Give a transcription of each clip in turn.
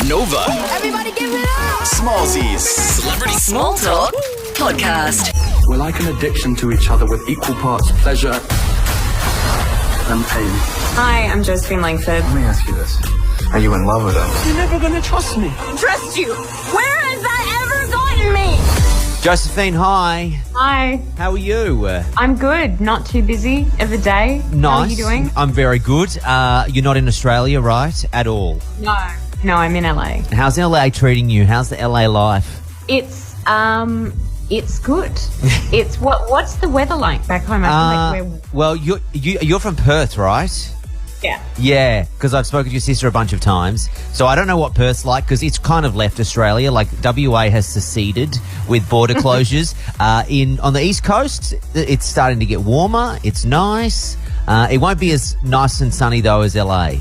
Nova. Everybody give it up! Smallzy's Celebrity Small Talk Podcast. We're like an addiction to each other with equal parts pleasure and pain. Hi, I'm Josephine Langford. Let me ask you this. Are you in love with her? You're never gonna trust me. Trust you? Where has that ever gotten me? Josephine, hi. Hi. How are you? I'm good. Not too busy of a day. Nice. How are you doing? I'm very good. You're not in Australia, right? At all? No, I'm in LA. How's LA treating you? How's the LA life? It's good. It's what's the weather like back home? I feel like Well, you're from Perth, right? Yeah, because I've spoken to your sister a bunch of times. So I don't know what Perth's like because it's kind of left Australia. Like WA has seceded with border closures. On the East Coast, it's starting to get warmer. It's nice. It won't be as nice and sunny though as LA.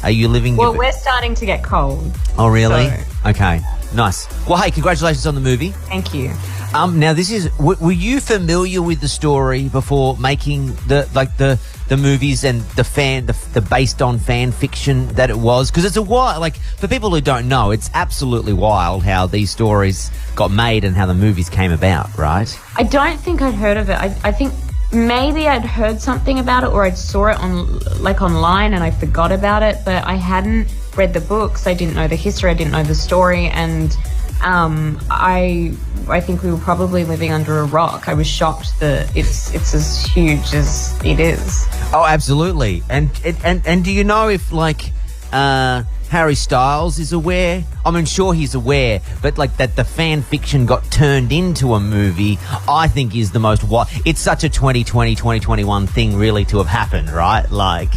Are you living? Well, we're starting to get cold. Oh, really? So. Okay, nice. Well, hey, congratulations on the movie. Thank you. Now this is. Were you familiar with the story before making the movies and the based on fan fiction that it was? Because it's a wild. Like for people who don't know, it's absolutely wild how these stories got made and how the movies came about. Right? I don't think I'd heard of it. I think maybe I'd heard something about it or I saw it online and I forgot about it, but I hadn't read the books. I didn't know the history. I didn't know the story, and I think we were probably living under a rock. I was shocked that it's as huge as it is. Oh, absolutely. And do you know if Harry Styles is aware? I mean, sure he's aware, but like that the fan fiction got turned into a movie, I think is the most it's such a 2020, 2021 thing really to have happened, right? Like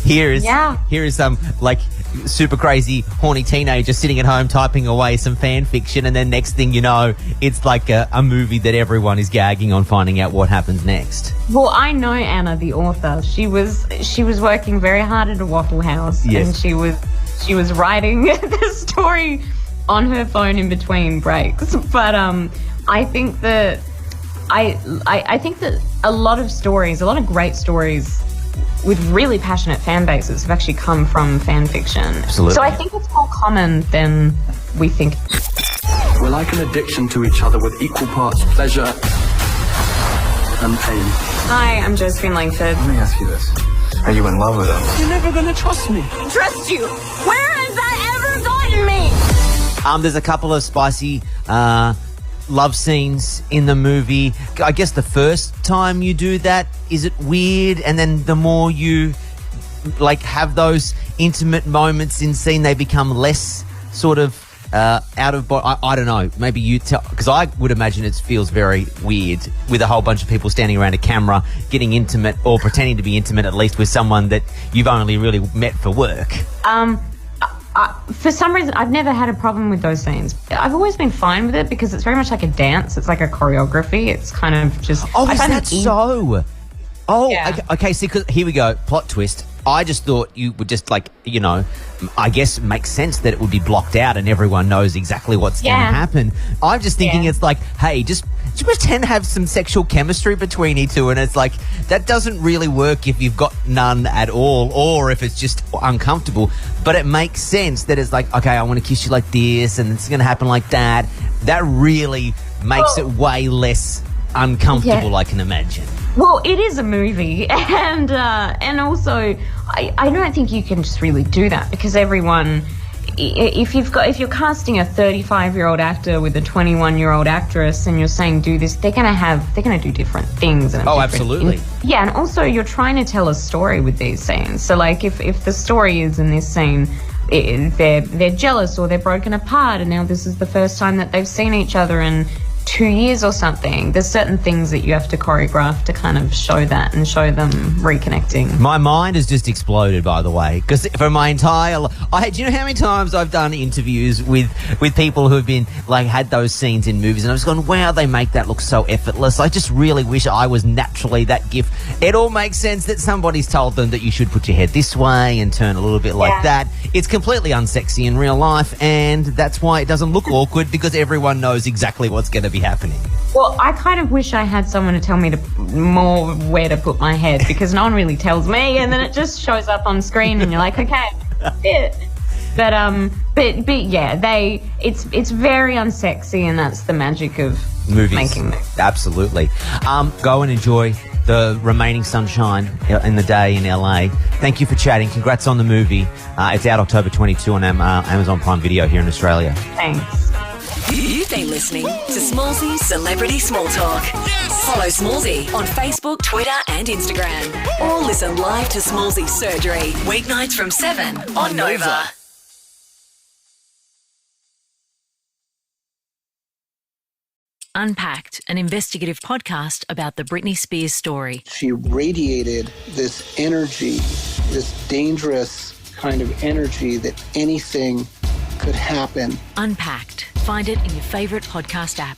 here is some like super crazy horny teenager sitting at home typing away some fan fiction, and then next thing you know, it's like a movie that everyone is gagging on finding out what happens next. Well, I know Anna, the author. She was working very hard at a Waffle House, yes. And she was writing the story on her phone in between breaks. But I think that I think that a lot of great stories with really passionate fan bases have actually come from fan fiction. Absolutely. So I think it's more common than we think. We're like an addiction to each other with equal parts pleasure and pain. Hi, I'm Josephine Langford. Let me ask you this. Are you in love with her? You're never gonna trust me. Trust you? Where has that ever gotten me? There's a couple of spicy love scenes in the movie. I guess the first time you do that, is it weird? And then the more you have those intimate moments in scene, they become less sort of out of body. I don't know. Maybe you tell, because I would imagine it feels very weird with a whole bunch of people standing around a camera getting intimate or pretending to be intimate, at least with someone that you've only really met for work. For some reason, I've never had a problem with those scenes. I've always been fine with it because it's very much like a dance. It's like a choreography. It's kind of just... Oh, is that so? Oh, yeah. Okay, see, because here we go. Plot twist. I just thought you would just I guess it makes sense that it would be blocked out and everyone knows exactly what's going to happen. I'm just thinking it's like, hey, just pretend to have some sexual chemistry between you two, and it's like, that doesn't really work if you've got none at all or if it's just uncomfortable. But it makes sense that it's like, okay, I want to kiss you like this and it's going to happen like that. That really makes it way less uncomfortable, I can imagine. Well, it is a movie, and also I don't think you can just really do that because everyone, if you're casting a 35-year-old actor with a 21-year-old actress and you're saying do this, they're gonna do different things. And absolutely. Yeah, and also you're trying to tell a story with these scenes. So like if the story is in this scene, they're jealous or they're broken apart, and now this is the first time that they've seen each other in 2 years or something. There's certain things that you have to choreograph to kind of show that and show them reconnecting. My mind has just exploded, by the way, because for my entire do you know how many times I've done interviews with people who have been had those scenes in movies, and I've just gone, wow, they make that look so effortless. I just really wish I was naturally that gift. It all makes sense that somebody's told them that you should put your head this way and turn a little bit like that. It's completely unsexy in real life, and that's why it doesn't look awkward, because everyone knows exactly what's going to be happening. Well, I kind of wish I had someone to tell me more where to put my head, because no one really tells me, and then it just shows up on screen and you're like, okay, that's it. But yeah, it's very unsexy, and that's the magic of movies. Making movies. Absolutely. Go and enjoy the remaining sunshine in the day in LA. Thank you for chatting. Congrats on the movie. It's out October 22 on Amazon Prime Video here in Australia. Thanks. You've been listening to Smallzy Celebrity Small Talk. Yes! Follow Smallzy on Facebook, Twitter and Instagram. Or listen live to Smallzy Surgery, weeknights from 7 on Nova. Unpacked, an investigative podcast about the Britney Spears story. She radiated this energy, this dangerous kind of energy that anything could happen. Unpacked. Find it in your favourite podcast app.